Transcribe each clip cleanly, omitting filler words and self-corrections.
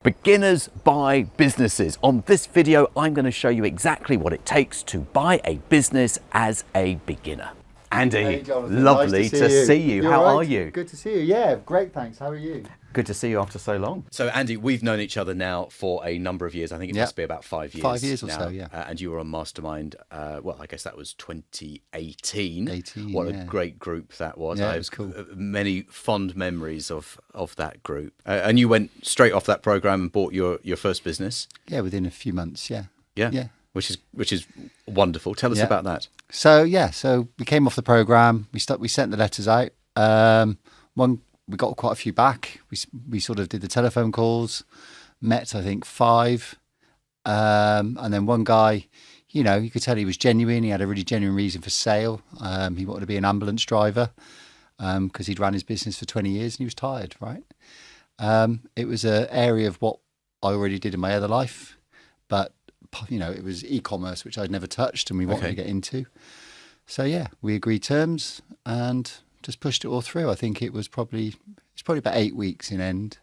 Beginners buy businesses. On this video, I'm going to show you exactly what it takes to buy a business as a beginner. Andy, Hey, Jonathan. lovely Nice to see you. You're How right. are you? Good to see you. Yeah, great, thanks. How are you? Good to see you after so long. So Andy, we've known each other now for a number of years. I think it must be about 5 years. 5 years or now. so, yeah. And you were on Mastermind, well, I guess that was 2018. 18, What yeah. a great group that was. Yeah, I it was cool. Many fond memories of that group. And you went straight off that program and bought your first business. Yeah, within a few months, yeah. Yeah. Which is wonderful. Tell us Yeah. about that. So we came off the program. We sent the letters out. We got quite a few back. We sort of did the telephone calls, met I think 5, and then one guy, you could tell he was genuine. He had a really genuine reason for sale. He wanted to be an ambulance driver because he'd ran his business for 20 years and he was tired. Right. It was an area of what I already did in my other life, but it was e-commerce, which I'd never touched and we wanted to get into. So we agreed terms and just pushed it all through. I think it's probably about 8 weeks in end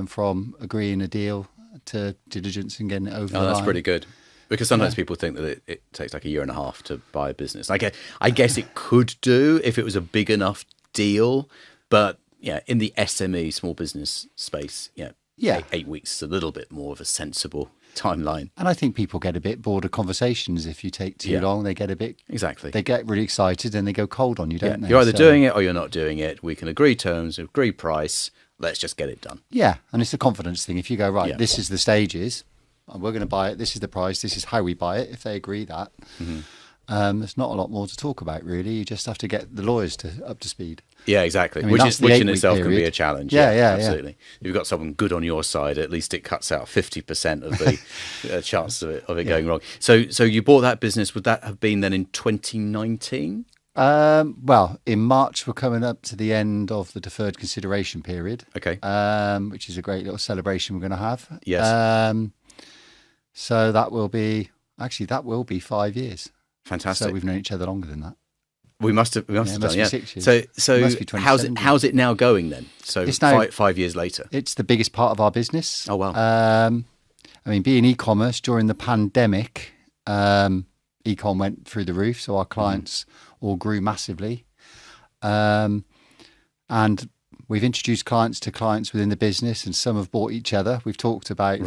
from agreeing a deal to diligence and getting it over the line. That's pretty good. Because sometimes people think that it takes like a year and a half to buy a business. I guess it could do if it was a big enough deal, but in the SME, small business space, 8 weeks is a little bit more of a sensible timeline. And I think people get a bit bored of conversations if you take too long. They get a bit They get really excited and they go cold on you, don't they? You're either doing it or you're not doing it. We can agree terms, agree price. Let's just get it done. Yeah, and it's a confidence thing. If you go this is the stages, we're going to buy it. This is the price. This is how we buy it. If they agree that, there's not a lot more to talk about really. You just have to get the lawyers up to speed. Yeah, exactly. I mean, which in itself can be a challenge. Yeah, absolutely. If you've got someone good on your side, at least it cuts out 50% of the chance of it going wrong. So you bought that business. Would that have been then in 2019? Well, in March we're coming up to the end of the deferred consideration period. Okay. Which is a great little celebration we're going to have. Yes. So that will be 5 years. Fantastic. So we've known each other longer than that. We must have done, be 6 years. So how's it now going then? So it's now, 5 years later. It's the biggest part of our business. Oh wow. I mean, being e-commerce during the pandemic, e-com went through the roof, so our clients all grew massively. And we've introduced clients to clients within the business, and some have bought each other. We've talked about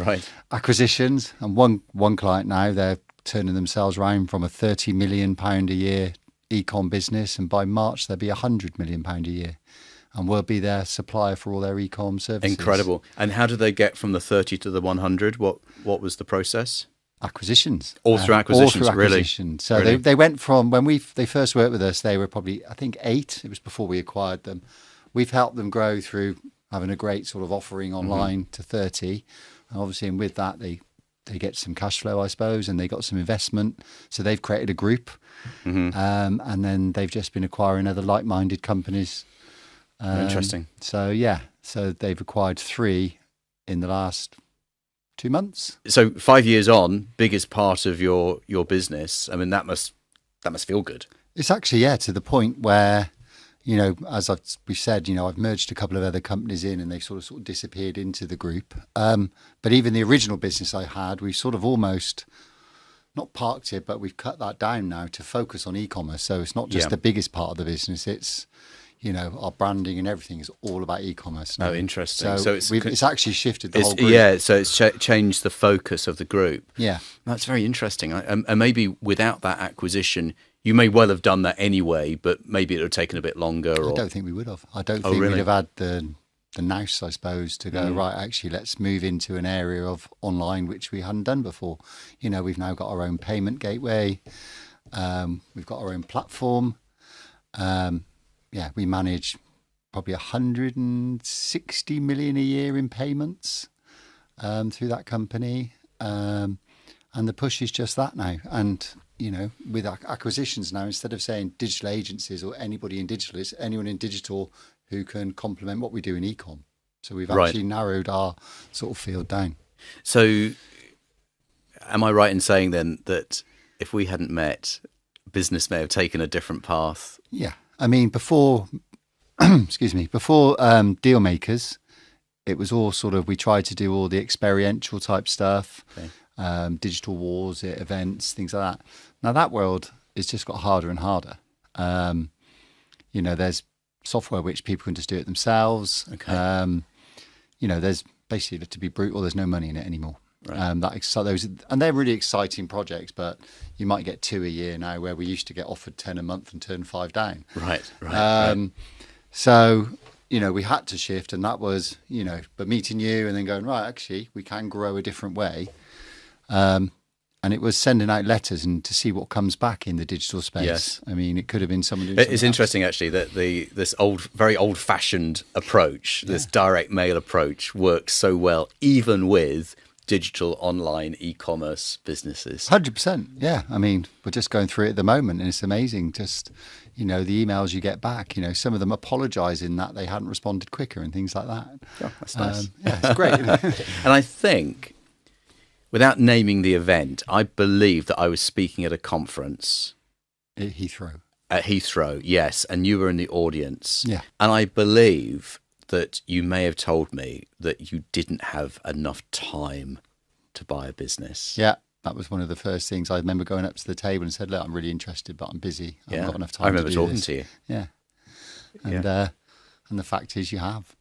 acquisitions, and one client now, they're turning themselves around from a £30 million a year e-com business, and by March they'll be £100 million a year, and we'll be their supplier for all their e-com services. Incredible. And how did they get from the 30 to the 100? What was the process? Acquisitions. All through acquisitions, really. So really? They went from when they first worked with us, they were probably, I think, 8. It was before we acquired them. We've helped them grow through having a great sort of offering online to 30, and obviously, and with that they get some cash flow, I suppose, and they got some investment. So they've created a group, and then they've just been acquiring other like-minded companies. Interesting. So they've acquired 3 in the last 2 months. So 5 years on, biggest part of your business. I mean, that must feel good. It's actually to the point where, as we've said, I've merged a couple of other companies in, and they've sort of disappeared into the group. But even the original business I had, we've sort of almost not parked it, but we've cut that down now to focus on e-commerce. So it's not just the biggest part of the business. It's, our branding and everything is all about e-commerce now. Oh, interesting. So it's actually shifted the whole group. Yeah, so it's changed the focus of the group. Yeah. That's very interesting. And maybe without that acquisition, you may well have done that anyway, but maybe it would have taken a bit longer. I don't think we would have. I don't think we'd have had the nous, I suppose, to go, right, actually, let's move into an area of online, which we hadn't done before. We've now got our own payment gateway. We've got our own platform. We manage probably 160 million a year in payments through that company. And the push is just that now. And, with acquisitions now, instead of saying digital agencies or anybody in digital, it's anyone in digital who can complement what we do in e-com. So we've actually narrowed our sort of field down. So am I right in saying then that if we hadn't met, business may have taken a different path? Yeah. I mean, before Dealmakers, it was all sort of, we tried to do all the experiential type stuff, Okay. digital wars, events, things like that. Now that world has just got harder and harder. There's software which people can just do it themselves. Okay. There's basically, to be brutal, there's no money in it anymore. Right. And they're really exciting projects, but you might get 2 a year now, where we used to get offered 10 a month and turn 5 down. Right. So, we had to shift, and that was, but meeting you and then going, right, actually, we can grow a different way. And it was sending out letters and to see what comes back in the digital space. Yes. I mean, it could have been someone doing It's something interesting, actually, that this very old-fashioned approach, this direct mail approach, works so well, even with digital online e-commerce businesses. 100%. Yeah. I mean, we're just going through it at the moment, and it's amazing. Just, the emails you get back, some of them apologising that they hadn't responded quicker and things like that. Oh, that's nice. Yeah, it's great. And I think, without naming the event, I believe that I was speaking at a conference. At Heathrow. At Heathrow, yes. And you were in the audience. Yeah. And I believe that you may have told me that you didn't have enough time to buy a business. Yeah. That was one of the first things. I remember going up to the table and said, look, I'm really interested, but I'm busy. I haven't got enough time I remember to do talking this. to you. Yeah. And the fact is you have.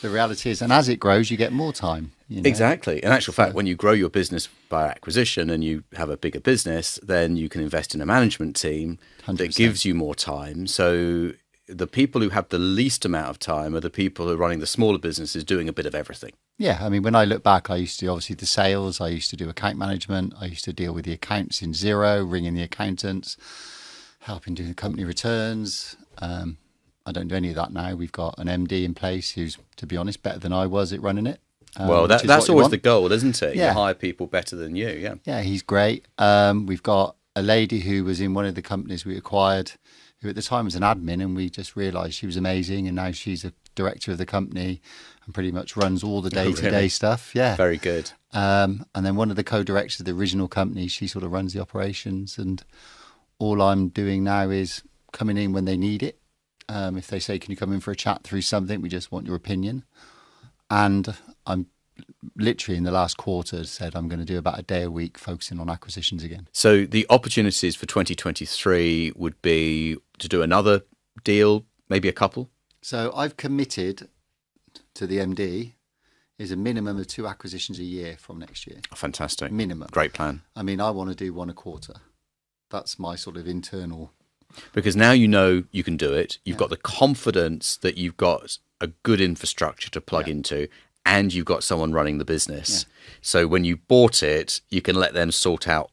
The reality is, and as it grows, you get more time. Exactly. In actual fact, when you grow your business by acquisition and you have a bigger business, then you can invest in a management team 100%. that gives you more time. So the people who have the least amount of time are the people who are running the smaller businesses, doing a bit of everything. Yeah, I mean, when I look back, I used to do obviously the sales, I used to do account management, I used to deal with the accounts in Xero, ringing the accountants, helping do the company returns. I don't do any of that now. We've got an MD in place who's, to be honest, better than I was at running it. Well, that's always the goal, isn't it? Yeah. You hire people better than you, yeah. Yeah, he's great. We've got a lady who was in one of the companies we acquired, who at the time was an admin, and we just realised she was amazing, and now she's a director of the company and pretty much runs all the day-to-day really? stuff. Yeah. Very good. And then one of the co-directors of the original company, she sort of runs the operations, and all I'm doing now is coming in when they need it. If they say, can you come in for a chat through something, we just want your opinion. And I'm literally in the last quarter said I'm going to do about a day a week focusing on acquisitions again. So the opportunities for 2023 would be to do another deal, maybe a couple? So I've committed to the MD is a minimum of 2 acquisitions a year from next year. Oh, fantastic. Minimum. Great plan. I mean, I want to do 1 a quarter. That's my sort of internal. Because now you know you can do it. You've got the confidence that you've got a good infrastructure to plug into, and you've got someone running the business. So when you bought it, you can let them sort out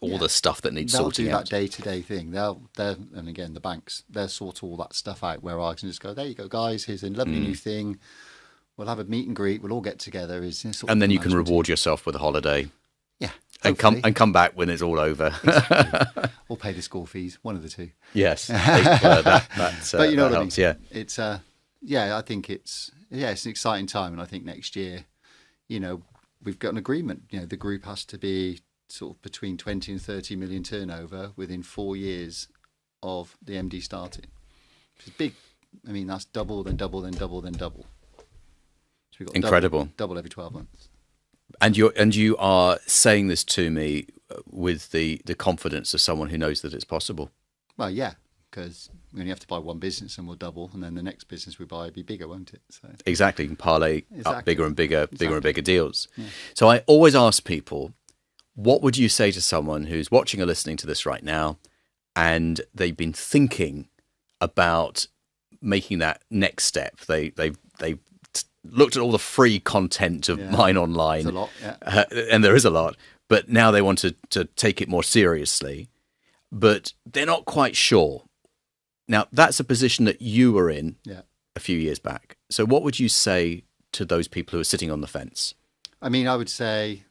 all the stuff that needs sorting They'll do out. that day-to-day thing. And again, the banks, they'll sort all that stuff out, where I can just go, there you go, guys, here's a lovely new thing. We'll have a meet and greet. We'll all get together. And then you can reward yourself with a holiday. Yeah. And come back when it's all over. Exactly. Or pay the school fees, one of the two. Yes. But you know that what helps, I mean? yeah. It's I think it's an exciting time, and I think next year, we've got an agreement. The group has to be sort of between 20 and 30 million turnover within 4 years of the MD starting. Which is big. I mean, that's double, then double, then double, then double. So we've got Incredible. Double every 12 months. And you are saying this to me with the confidence of someone who knows that it's possible. Well, yeah, because we only have to buy one business and we'll double, and then the next business we buy will be bigger, won't it? So Exactly. You can parlay up bigger and bigger and bigger deals. Yeah. So I always ask people, what would you say to someone who's watching or listening to this right now, and they've been thinking about making that next step? They've looked at all the free content of mine online. There's a lot, yeah. And there is a lot, but now they want to take it more seriously, but they're not quite sure. Now, that's a position that you were in a few years back. So what would you say to those people who are sitting on the fence? I mean, I would say,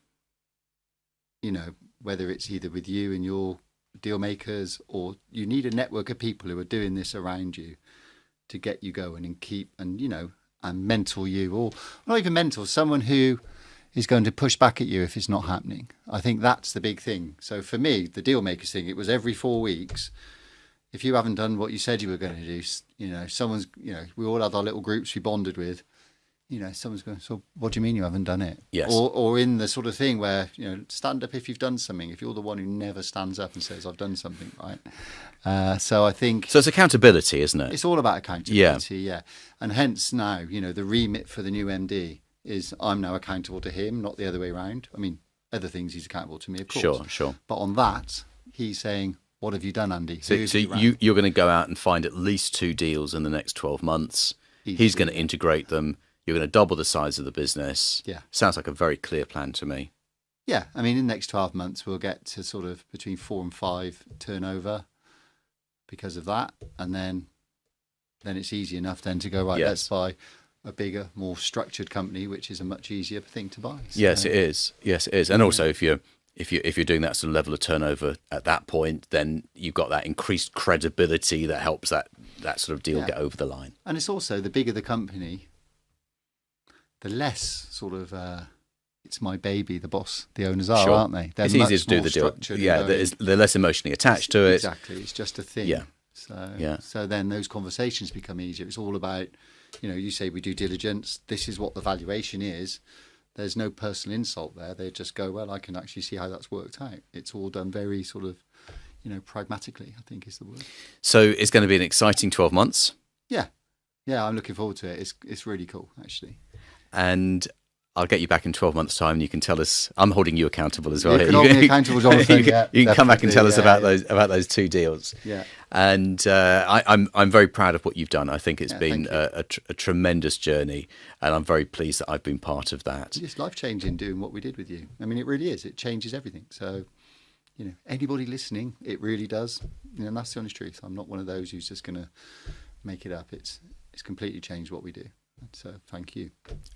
whether it's either with you and your deal makers, or you need a network of people who are doing this around you to get you going and keep, and mentor you, or not even mentor, someone who is going to push back at you if it's not happening. I think that's the big thing. So for me, the deal makers thing, it was every 4 weeks. If you haven't done what you said you were going to do, someone's, we all had our little groups we bonded with. someone's going, so what do you mean you haven't done it? Yes. Or in the sort of thing where, stand up if you've done something, if you're the one who never stands up and says, I've done something, right? So I think... So it's accountability, isn't it? It's all about accountability, yeah. And hence now, the remit for the new MD is I'm now accountable to him, not the other way around. I mean, other things he's accountable to me, of course. Sure. But on that, he's saying, what have you done, Andy? So you're going to go out and find at least 2 deals in the next 12 months. He's going to integrate them. You're going to double the size of the business. Yeah. Sounds like a very clear plan to me. Yeah. I mean, in the next 12 months, we'll get to sort of between 4 and 5 turnover because of that. And then it's easy enough then to go, right, let's buy a bigger, more structured company, which is a much easier thing to buy. So, yes, it is. And also if you're doing that sort of level of turnover at that point, then you've got that increased credibility that helps that sort of deal get over the line. And it's also, the bigger the company, the less sort of it's my baby, the owners are, aren't they? They're it's easier to do the deal. Yeah, they're less emotionally attached to it. Exactly, it's just a thing. Yeah. So then those conversations become easier. It's all about, you say we do diligence. This is what the valuation is. There's no personal insult there. They just go, well, I can actually see how that's worked out. It's all done very sort of, pragmatically, I think is the word. So it's going to be an exciting 12 months. Yeah, I'm looking forward to it. It's really cool, actually. And I'll get you back in 12 months' time and you can tell us. I'm holding you accountable as well. You can hold me accountable, Jonathan. You can come back and tell us about those 2 deals. Yeah. And I'm very proud of what you've done. I think it's been a tremendous journey, and I'm very pleased that I've been part of that. It's life-changing doing what we did with you. I mean, it really is. It changes everything. So, anybody listening, it really does. And that's the honest truth. I'm not one of those who's just going to make it up. It's completely changed what we do. So thank you.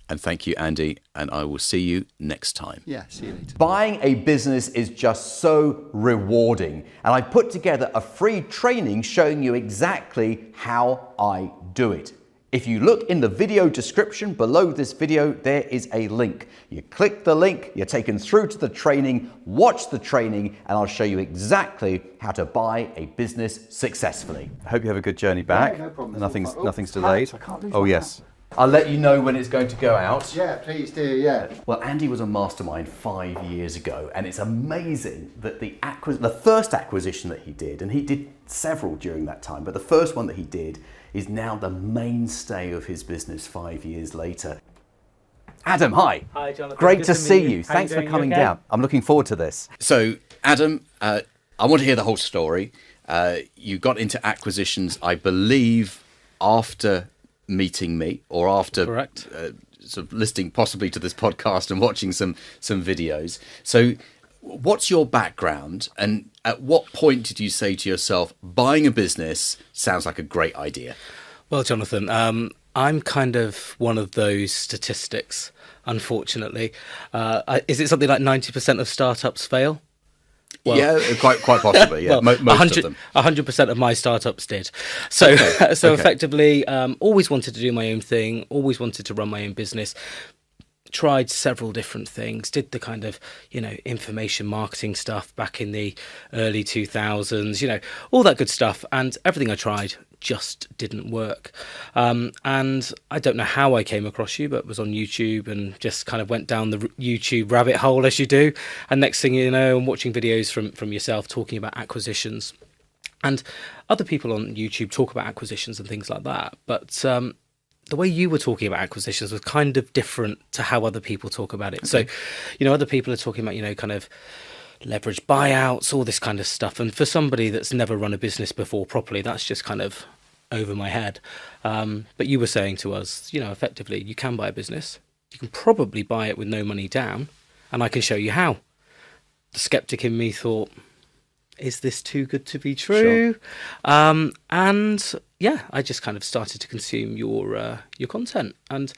And thank you, Andy. And I will see you next time. Yeah, see you later. Buying a business is just so rewarding. And I put together a free training showing you exactly how I do it. If you look in the video description below this video, there is a link. You click the link, you're taken through to the training, watch the training, and I'll show you exactly how to buy a business successfully. I hope you have a good journey back. Yeah, no problem. Nothing's delayed. I can't lose oh, my yes. I'll let you know when it's going to go out. Yeah, please do, yeah. Well, Andy was a mastermind 5 years ago, and it's amazing that the first acquisition that he did, and he did several during that time, but the first one that he did is now the mainstay of his business 5 years later. Adam, hi. Hi, Jonathan. Great Good to see meet you. How Thanks you for doing? coming You okay? down. I'm looking forward to this. So, Adam, I want to hear the whole story. You got into acquisitions, I believe, after meeting me, or after Correct. Sort of listening possibly to this podcast and watching some videos. So what's your background, and at what point did you say to yourself, buying a business sounds like a great idea? Well, Jonathan, I'm kind of one of those statistics, unfortunately. Is it something like 90% of startups fail? Well, yeah, quite possibly. Yeah, well, most of them. 100% of my startups did. So, effectively, always wanted to do my own thing. Always wanted to run my own business. Tried several different things. Did the kind of information marketing stuff back in the early 2000s. All that good stuff. And everything I tried just didn't work. And I don't know how I came across you, but was on YouTube and just kind of went down the YouTube rabbit hole as you do. And next thing you know, I'm watching videos from yourself talking about acquisitions. And other people on YouTube talk about acquisitions and things like that. But the way you were talking about acquisitions was kind of different to how other people talk about it. Okay. So, other people are talking about, kind of leverage buyouts, all this kind of stuff. And for somebody that's never run a business before properly, that's just kind of over my head. But you were saying to us, effectively, you can buy a business. You can probably buy it with no money down, and I can show you how. The skeptic in me thought, is this too good to be true? Sure. And yeah, I just kind of started to consume your content. And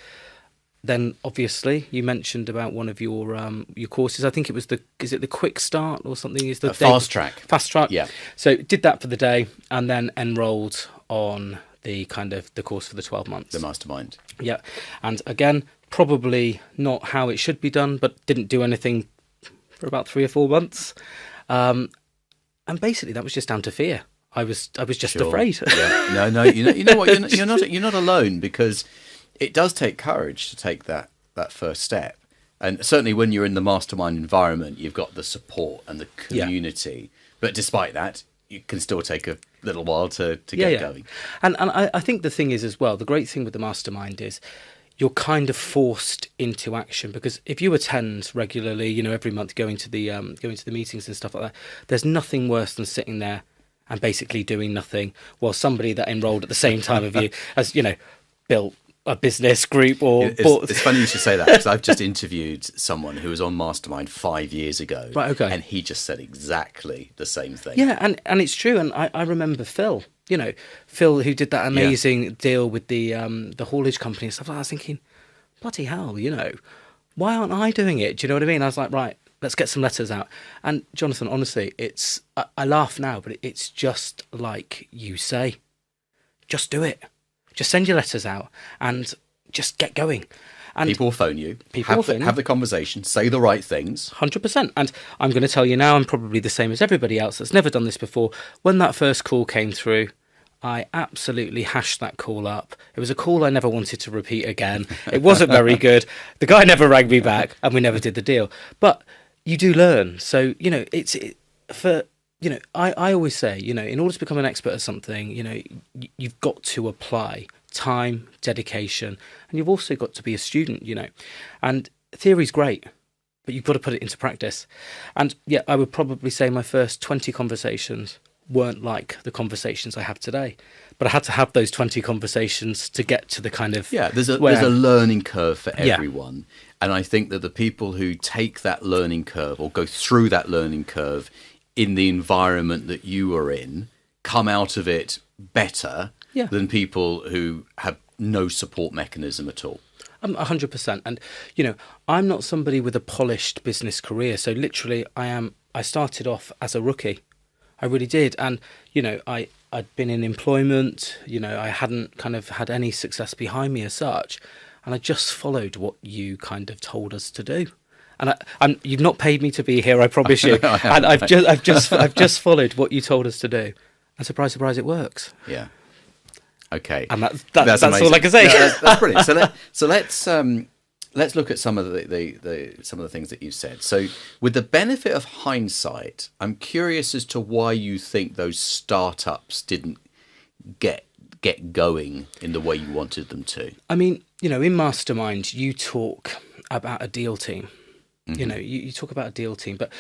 then obviously you mentioned about one of your courses. I think it was is it the Quick Start or something? Is the Fast Track? Fast Track. Yeah. So did that for the day, and then enrolled on the course for the 12 months. The Mastermind. Yeah. And again, probably not how it should be done, but didn't do anything for about 3 or 4 months. And basically that was just down to fear. I was just afraid. Yeah. No. You know what? You're not alone, because it does take courage to take that first step. And certainly when you're in the mastermind environment, you've got the support and the community. But despite that, it can still take a little while to get going. And I think the thing is as well, the great thing with the mastermind is you're kind of forced into action, because if you attend regularly, you know, every month going to the meetings and stuff like that, there's nothing worse than sitting there and basically doing nothing while somebody that enrolled at the same time of you has, you know, built a business group or bought... It's funny you should say that, because I've just interviewed someone who was on Mastermind 5 years ago. Right, okay. And he just said exactly the same thing. Yeah, and it's true. And I remember Phil, you know, Phil who did that amazing deal with the haulage company and stuff like that. I was thinking, bloody hell, you know, why aren't I doing it? Do you know what I mean? I was like, right, let's get some letters out. And Jonathan, honestly, I laugh now, but it's just like you say, just do it. Just send your letters out and just get going. And people will phone you. Have the conversation. Say the right things. 100%. And I'm going to tell you now, I'm probably the same as everybody else that's never done this before. When that first call came through, I absolutely hashed that call up. It was a call I never wanted to repeat again. It wasn't very good. The guy never rang me back, and we never did the deal. But you do learn. So, you know, you know, I always say, you know, in order to become an expert at something, you know, you've got to apply time, dedication, and you've also got to be a student, you know. And theory's great, but you've got to put it into practice. And yeah, I would probably say my first 20 conversations weren't like the conversations I have today. But I had to have those 20 conversations to get to the kind of... Yeah, there's a learning curve for everyone. And I think that the people who take that learning curve or go through that learning curve in the environment that you are in come out of it better than people who have no support mechanism at all. 100%. And, you know, I'm not somebody with a polished business career. So literally I started off as a rookie. I really did. And, you know, I'd been in employment, you know, I hadn't kind of had any success behind me as such. And I just followed what you kind of told us to do. And you've not paid me to be here, I promise you. No, and I've just followed what you told us to do. And surprise, surprise, it works. Yeah. Okay. And that's all I can say. No, that's brilliant. So let's look at some of the things that you've said. So with the benefit of hindsight, I'm curious as to why you think those startups didn't get going in the way you wanted them to. I mean, you know, in Mastermind, you talk about a deal team. Mm-hmm. You know, you talk about a deal team, but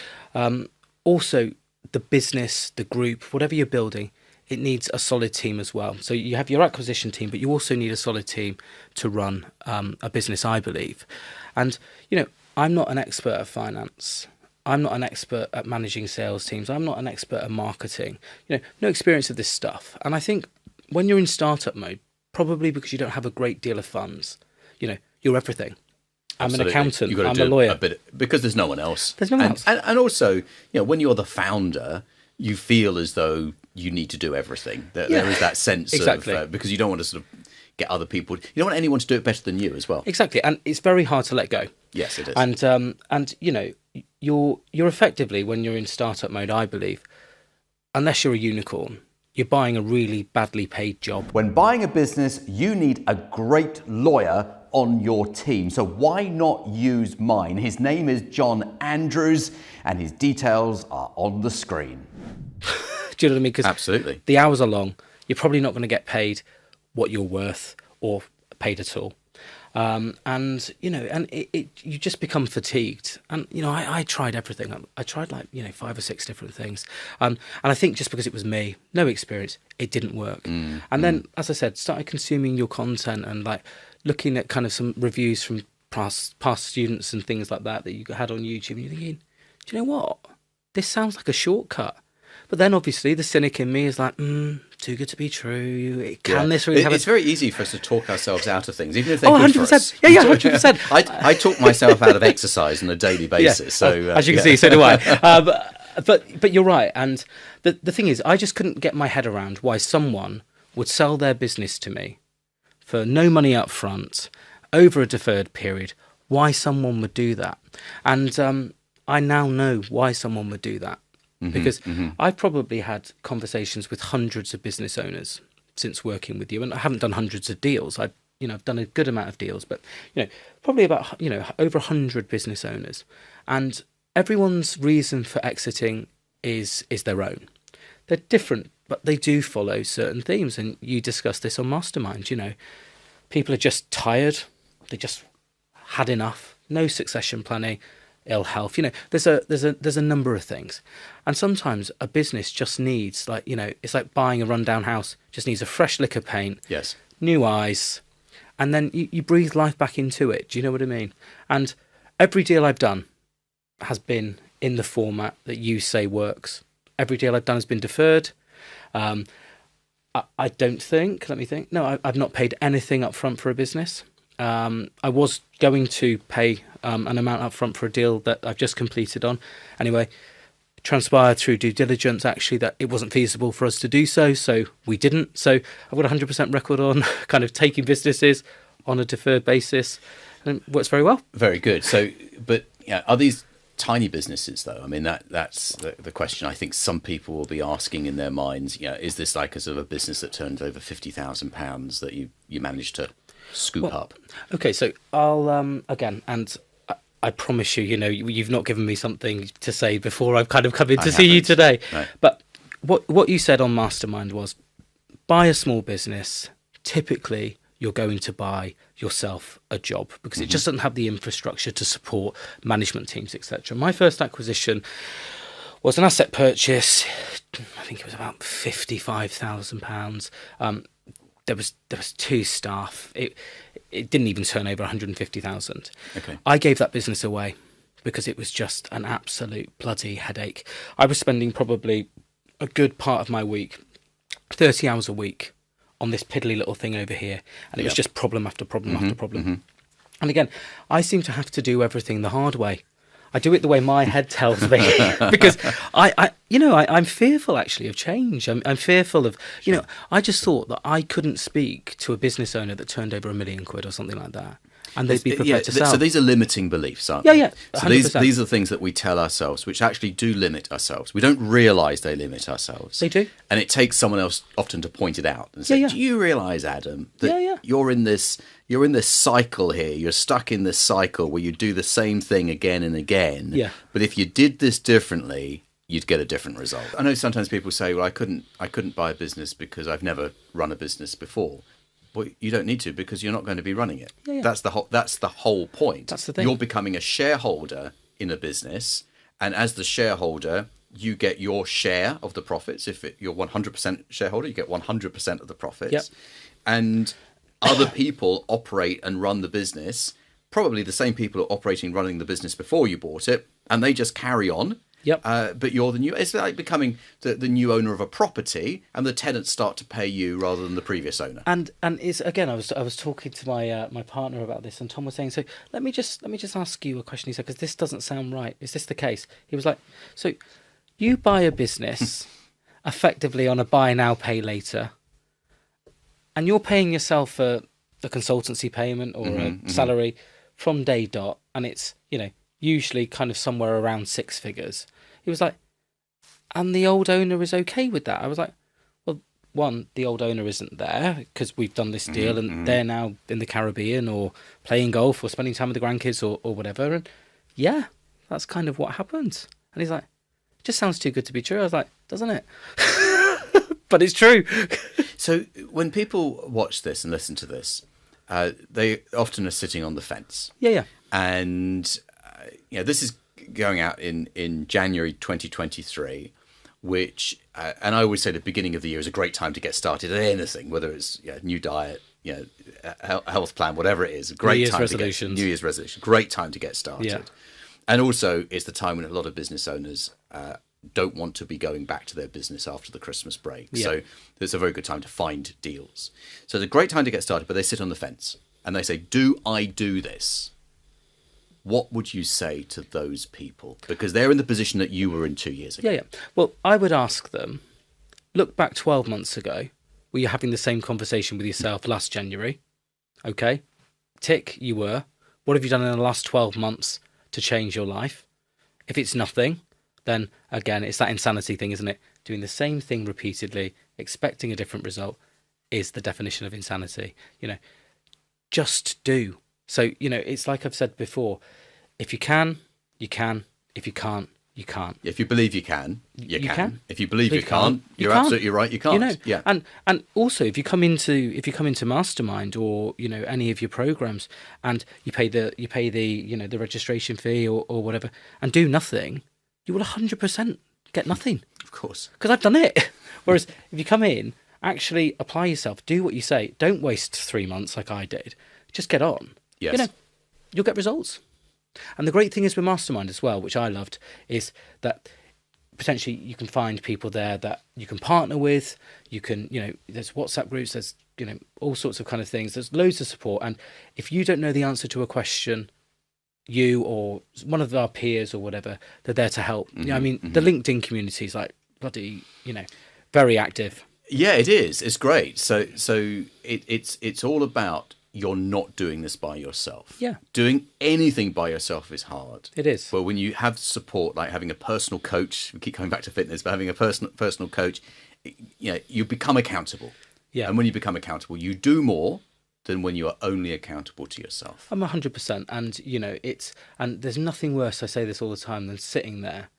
also the business, the group, whatever you're building, it needs a solid team as well. So you have your acquisition team, but you also need a solid team to run a business, I believe. And, you know, I'm not an expert at finance. I'm not an expert at managing sales teams. I'm not an expert at marketing. You know, no experience of this stuff. And I think when you're in startup mode, probably because you don't have a great deal of funds, you know, you're everything. Absolutely. I'm an accountant. I'm a lawyer. Because there's no one else. There's no one else. And also, you know, when you're the founder, you feel as though you need to do everything. There is that sense of because you don't want to sort of get other people. You don't want anyone to do it better than you as well. Exactly, and it's very hard to let go. Yes, it is. And you know, you're effectively, when you're in startup mode, I believe, unless you're a unicorn, you're buying a really badly paid job. When buying a business, you need a great lawyer on your team. So why not use mine? His name is John Andrews, and his details are on the screen. Do you know what I mean? Because absolutely, the hours are long. You're probably not going to get paid what you're worth or paid at all. And, you know, and you just become fatigued. And, you know, I tried everything. I tried 5 or 6 different things. And I think just because it was me, no experience, it didn't work. And then, as I said, started consuming your content and looking at kind of some reviews from past students and things like that you had on YouTube. And you're thinking, do you know what? This sounds like a shortcut. But then obviously the cynic in me is like, too good to be true. Can this really happen? It's very easy for us to talk ourselves out of things, even if they're good 100%. for us. Yeah, 100%. I talk myself out of exercise on a daily basis. So as you can see, so do I. But you're right. And the thing is, I just couldn't get my head around why someone would sell their business to me for no money up front, over a deferred period, why someone would do that. And I now know why someone would do that. Because I've probably had conversations with hundreds of business owners since working with you, and I haven't done hundreds of deals. I've I've done a good amount of deals, but probably about over 100 business owners, and everyone's reason for exiting is their own. They're different, but they do follow certain themes, and you discuss this on Mastermind. People are just tired, they just had enough, no succession planning, ill health. There's a number of things, and sometimes a business just needs, it's like buying a rundown house, just needs a fresh lick of paint, Yes, new eyes, and then you breathe life back into it. Do you know what I mean? And every deal I've done has been in the format that you say works. Every deal I've done has been deferred. I don't think, let me think. No, I've not paid anything up front for a business. I was going to pay an amount up front for a deal that I've just completed on. Anyway, transpired through due diligence actually that it wasn't feasible for us to do so we didn't. So I've got a 100% record on kind of taking businesses on a deferred basis, and it works very well. very good. So, but are these tiny businesses though? I mean, that's the question I think some people will be asking in their minds. Is this like a sort of a business that turns over £50,000 that you managed to scoop up? Okay, so I'll again, and I promise you, you've not given me something to say before I've kind of come in to see you today. No. But what you said on Mastermind was, buy a small business. Typically, you're going to buy yourself a job because it just doesn't have the infrastructure to support management teams, etc. My first acquisition was an asset purchase. I think it was about £55,000. There was 2 staff. It didn't even turn over 150,000. Okay. I gave that business away because it was just an absolute bloody headache. I was spending probably a good part of my week, 30 hours a week, on this piddly little thing over here, and it was just problem after problem after problem. And again, I seem to have to do everything the hard way. I do it the way my head tells me because I'm fearful actually of change. I'm fearful of, I just thought that I couldn't speak to a business owner that turned over £1 million or something like that, and they'd be prepared to sell. So these are limiting beliefs, aren't they? Yeah, 100%. So these are things that we tell ourselves, which actually do limit ourselves. We don't realise they limit ourselves. They do. And it takes someone else often to point it out and say, Yeah. do you realise, Adam, that Yeah. you're in this cycle here. You're stuck in this cycle where you do the same thing again and again. Yeah. But if you did this differently, you'd get a different result. I know sometimes people say, well, I couldn't buy a business because I've never run a business before. Well, you don't need to because you're not going to be running it. Yeah. That's the whole point. That's the thing. You're becoming a shareholder in a business, and as the shareholder, you get your share of the profits. If you're 100% shareholder, you get 100% of the profits. Yep. And other people operate and run the business, probably the same people who are operating and running the business before you bought it, and they just carry on. Yep. But you're the new. It's like becoming the new owner of a property, and the tenants start to pay you rather than the previous owner. And it's again, I was talking to my partner about this, and Tom was saying, so let me just ask you a question. He said, because this doesn't sound right. Is this the case? He was like, so you buy a business effectively on a buy now, pay later, and you're paying yourself a consultancy payment or a salary from day dot, and it's usually kind of somewhere around 6 figures. He was like, and the old owner is okay with that. I was like, well, one, the old owner isn't there because we've done this deal and they're now in the Caribbean or playing golf or spending time with the grandkids or whatever. And yeah, that's kind of what happened. And he's like, it just sounds too good to be true. I was like, doesn't it? But it's true. So when people watch this and listen to this, they often are sitting on the fence. Yeah. And this is going out in January 2023, which, and I always say the beginning of the year is a great time to get started at anything, whether it's new diet, health plan, whatever it is. Great New Year's time resolutions. New Year's resolution. Great time to get started. Yeah. And also, it's the time when a lot of business owners don't want to be going back to their business after the Christmas break. Yeah. So it's a very good time to find deals. So it's a great time to get started, but they sit on the fence and they say, do I do this? What would you say to those people? Because they're in the position that you were in 2 years ago. Yeah. Well, I would ask them, look back 12 months ago. Were you having the same conversation with yourself last January? Okay. Tick, you were. What have you done in the last 12 months to change your life? If it's nothing, then again, it's that insanity thing, isn't it? Doing the same thing repeatedly, expecting a different result is the definition of insanity. just do. So, it's like I've said before, if you can, you can. If you can't, you can't. If you believe you can, you You can. can. If you believe But you can't, you're can't. absolutely right. You can't. Yeah. And also, if you come into Mastermind or any of your programs, and you pay the the registration fee or whatever, and do nothing, you will 100% get nothing. Of course. Because I've done it. Whereas if you come in, actually apply yourself, do what you say. Don't waste 3 months like I did. Just get on. Yes. You'll get results. And the great thing is with Mastermind as well, which I loved, is that potentially you can find people there that you can partner with. You can, there's WhatsApp groups, there's, all sorts of kind of things. There's loads of support. And if you don't know the answer to a question, you or one of our peers or whatever, they're there to help. Mm-hmm, The LinkedIn community is like bloody, very active. Yeah, it is. It's great. So it's all about, you're not doing this by yourself. Yeah. Doing anything by yourself is hard. It is. But when you have support, like having a personal coach, we keep coming back to fitness, but having a personal coach, you become accountable. Yeah. And when you become accountable, you do more than when you are only accountable to yourself. I'm 100%. And, and there's nothing worse, I say this all the time, than sitting there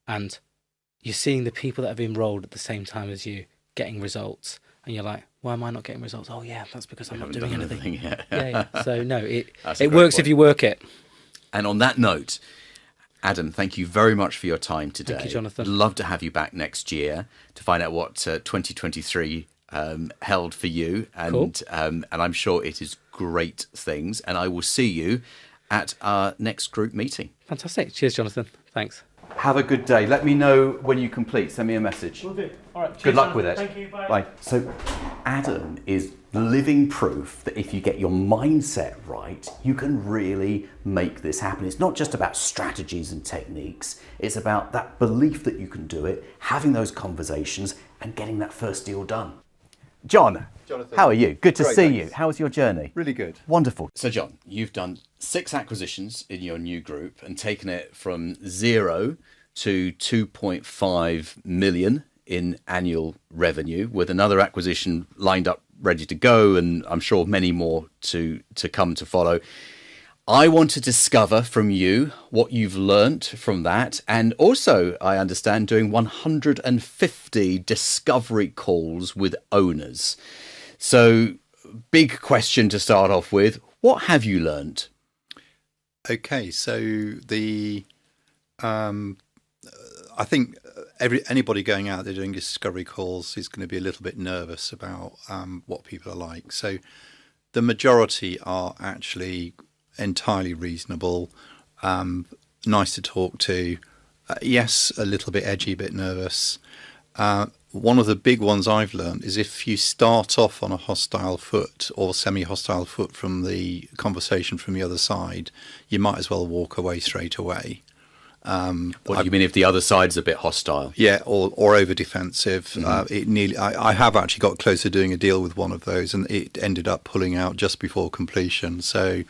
and you're seeing the people that have enrolled at the same time as you getting results. And you're like, why am I not getting results? Oh, yeah, that's because I'm not doing anything. Yet. Yeah. So, no, it great works point. if you work it. And on that note, Adam, thank you very much for your time today. Thank you, Jonathan. I'd love to have you back next year to find out what 2023 held for you. And, Cool. And I'm sure it is great things. And I will see you at our next group meeting. Fantastic. Cheers, Jonathan. Thanks. Have a good day. Let me know when you complete. Send me a message. Will do. All right. Good Cheers, luck with it. Jonathan. Thank you. Bye. So, Adam is living proof that if you get your mindset right, you can really make this happen. It's not just about strategies and techniques. It's about that belief that you can do it, having those conversations, and getting that first deal done. Jonathan, how are you? Good to see you. How was your journey? Really good. Wonderful. So, John, you've done 6 acquisitions in your new group and taken it from 0 to 2.5 million in annual revenue, with another acquisition lined up, ready to go, and I'm sure many more to come to follow. I want to discover from you what you've learnt from that, and also, I understand, doing 150 discovery calls with owners. So, big question to start off with. What have you learnt? Okay, so I think anybody going out there doing discovery calls is going to be a little bit nervous about what people are like. So the majority are actually entirely reasonable, nice to talk to. Yes, a little bit edgy, a bit nervous. One of the big ones I've learned is if you start off on a hostile foot or semi-hostile foot from the conversation from the other side, you might as well walk away straight away. What do you mean if the other side's a bit hostile? Yeah, or over defensive. I have actually got close to doing a deal with one of those, and it ended up pulling out just before completion. So,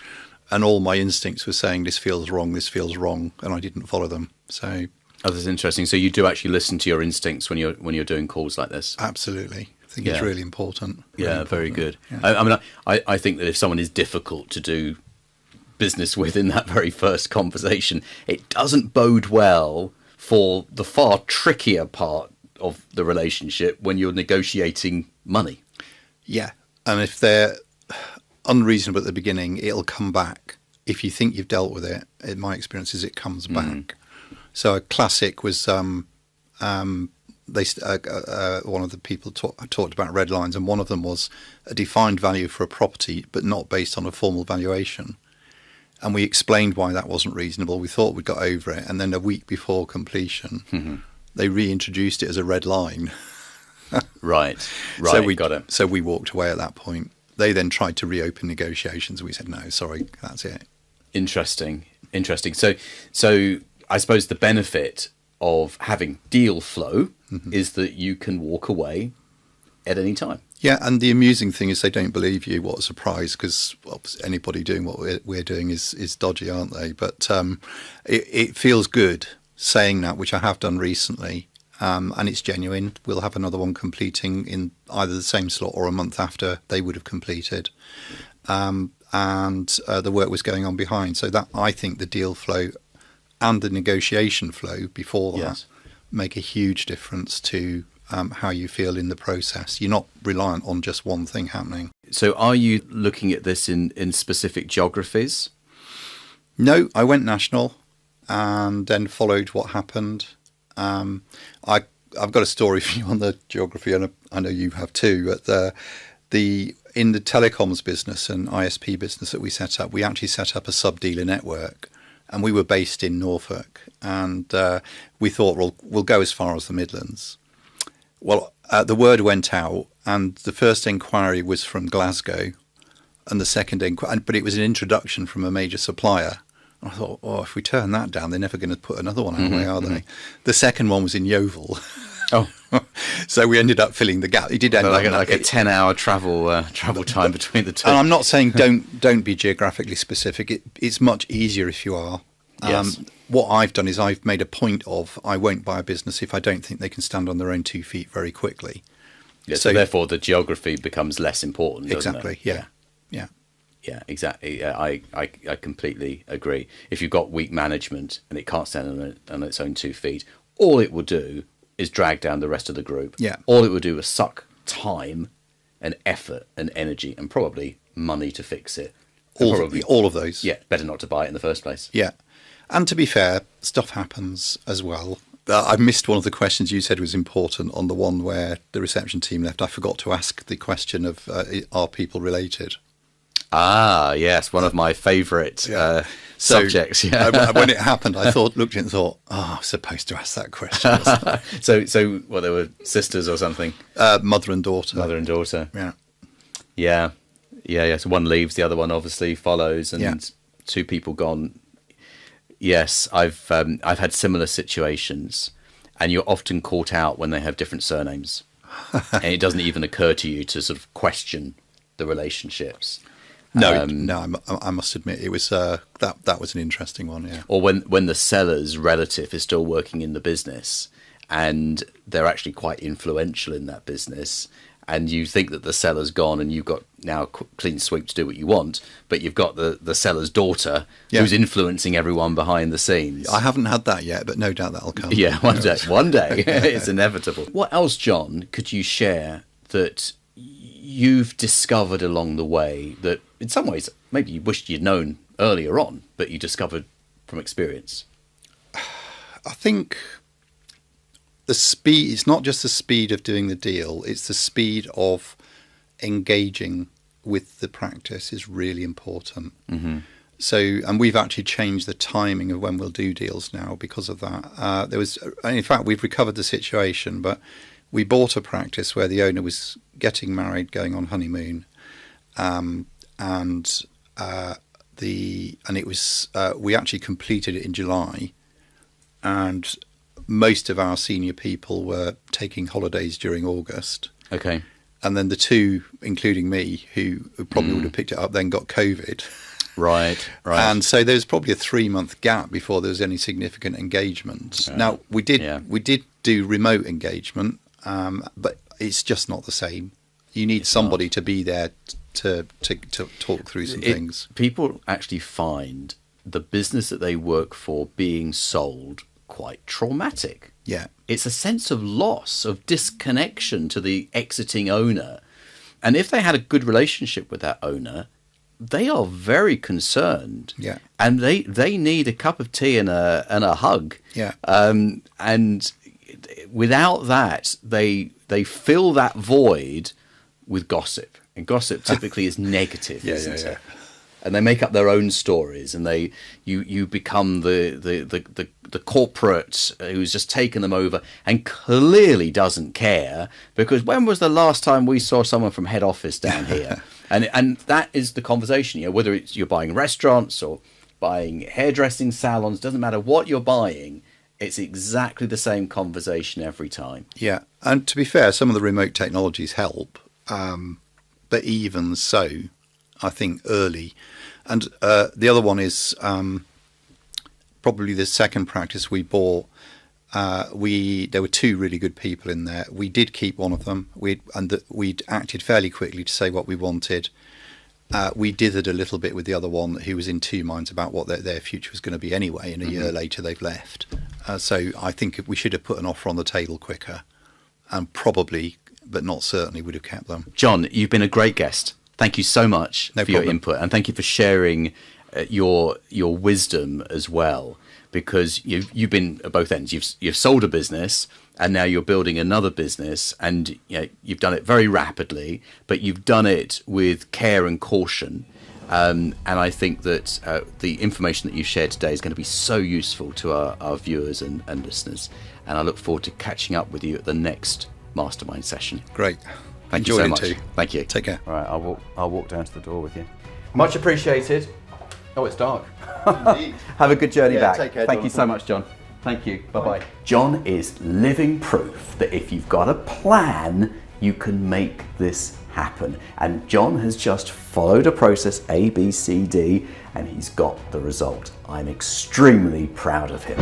and all my instincts were saying this feels wrong, and I didn't follow them. So, oh, that's interesting. So you do actually listen to your instincts when you're doing calls like this? Absolutely. I think it's really important. Very good. Yeah. I think that if someone is difficult to do business with in that very first conversation, it doesn't bode well for the far trickier part of the relationship when you're negotiating money. Yeah, and if they're unreasonable at the beginning, it'll come back. If you think you've dealt with it, in my experience is it comes back. So a classic was one of the people talked about red lines, and one of them was a defined value for a property but not based on a formal valuation. And we explained why that wasn't reasonable. We thought we'd got over it. And then a week before completion, they reintroduced it as a red line. Right. So we got it. So we walked away at that point. They then tried to reopen negotiations. We said, no, sorry, that's it. Interesting. So I suppose the benefit of having deal flow is that you can walk away at any time. Yeah, and the amusing thing is they don't believe you. What a surprise, because anybody doing what we're doing is dodgy, aren't they? But it feels good saying that, which I have done recently, and it's genuine. We'll have another one completing in either the same slot or a month after they would have completed. And and the work was going on behind. So that, I think, the deal flow and the negotiation flow before that Yes. make a huge difference to how you feel in the process. You're not reliant on just one thing happening. So are you looking at this in specific geographies? No, I went national and then followed what happened. I've got a story for you on the geography, and I know you have too. But in the telecoms business and ISP business that we set up, we actually set up a sub-dealer network, and we were based in Norfolk. And we thought, well, we'll go as far as the Midlands. Well, the word went out, and the first inquiry was from Glasgow, and the second inquiry, but it was an introduction from a major supplier. I thought, oh, if we turn that down, they're never going to put another one our way, are they? The second one was in Yeovil. Oh, so we ended up filling the gap. It did end up like a 10-hour travel time between the two. And I'm not saying don't be geographically specific. It's much easier if you are. Yes. What I've done is I've made a point of I won't buy a business if I don't think they can stand on their own 2 feet very quickly. Yeah, so therefore the geography becomes less important, doesn't exactly. it? Yeah. Yeah, exactly. Yeah, I completely agree. If you've got weak management and it can't stand on its own 2 feet, all it will do is drag down the rest of the group. Yeah. All it will do is suck time and effort and energy and probably money to fix it. All of those. Yeah, better not to buy it in the first place. Yeah. And to be fair, stuff happens as well. I missed one of the questions you said was important on the one where the reception team left. I forgot to ask the question of are people related? Ah, yes, one of my favourite subjects. Yeah. When it happened, I looked at it and thought, oh, I'm supposed to ask that question. So well, they were sisters or something? Mother and daughter. Mother and daughter. Yeah. Yeah. So one leaves, the other one obviously follows, and two people gone. Yes, I've had similar situations, and you're often caught out when they have different surnames, and it doesn't even occur to you to sort of question the relationships. No, I must admit it was that was an interesting one. Yeah. Or when the seller's relative is still working in the business, and they're actually quite influential in that business, and you think that the seller's gone and you've got now a clean sweep to do what you want, but you've got the seller's daughter who's influencing everyone behind the scenes. I haven't had that yet, but no doubt that'll come. Yeah, one day it's inevitable. What else, John, could you share that you've discovered along the way that in some ways maybe you wished you'd known earlier on, but you discovered from experience? I think the speed, it's not just the speed of doing the deal, it's the speed of engaging with the practice is really important. Mm-hmm. So, and we've actually changed the timing of when we'll do deals now because of that. In fact, we've recovered the situation, but we bought a practice where the owner was getting married, going on honeymoon, we actually completed it in July, and most of our senior people were taking holidays during August. Okay. And then the two, including me, who probably would have picked it up, then got COVID. Right. And so there was probably a 3-month gap before there was any significant engagement. Now we did do remote engagement, but it's just not the same. You need somebody to be there to talk through some things. People actually find the business that they work for being sold quite traumatic. Yeah. It's a sense of loss, of disconnection to the exiting owner. And if they had a good relationship with that owner, they are very concerned. Yeah. And they need a cup of tea and a hug. Yeah. And without that, they fill that void with gossip. And gossip typically is negative, isn't it? And they make up their own stories, and you become the corporate who's just taken them over and clearly doesn't care, because when was the last time we saw someone from head office down here? and that is the conversation. Whether it's you're buying restaurants or buying hairdressing salons, doesn't matter what you're buying. It's exactly the same conversation every time. Yeah, and to be fair, some of the remote technologies help, but even so, I think early. And the other one is probably the second practice we bought. There were two really good people in there. We did keep one of them. We'd acted fairly quickly to say what we wanted. We dithered a little bit with the other one who was in two minds about what their future was going to be anyway, and a year later they've left. So I think we should have put an offer on the table quicker, and probably, but not certainly, would have kept them. John, you've been a great guest. Thank you so much No for your problem. input, and thank you for sharing your wisdom as well, because you've been at both ends. You've sold a business, and now you're building another business, and you've done it very rapidly, but you've done it with care and caution. And I think that the information that you've shared today is going to be so useful to our viewers and listeners. And I look forward to catching up with you at the next mastermind session. Great. Thank you so much. Too. Thank you. Take care. All right, I'll walk down to the door with you. Much appreciated. Oh, it's dark. Have a good journey back. Take care, Thank you so much, John. Thank you. Bye-bye. John is living proof that if you've got a plan, you can make this happen. And John has just followed a process A, B, C, D, and he's got the result. I'm extremely proud of him.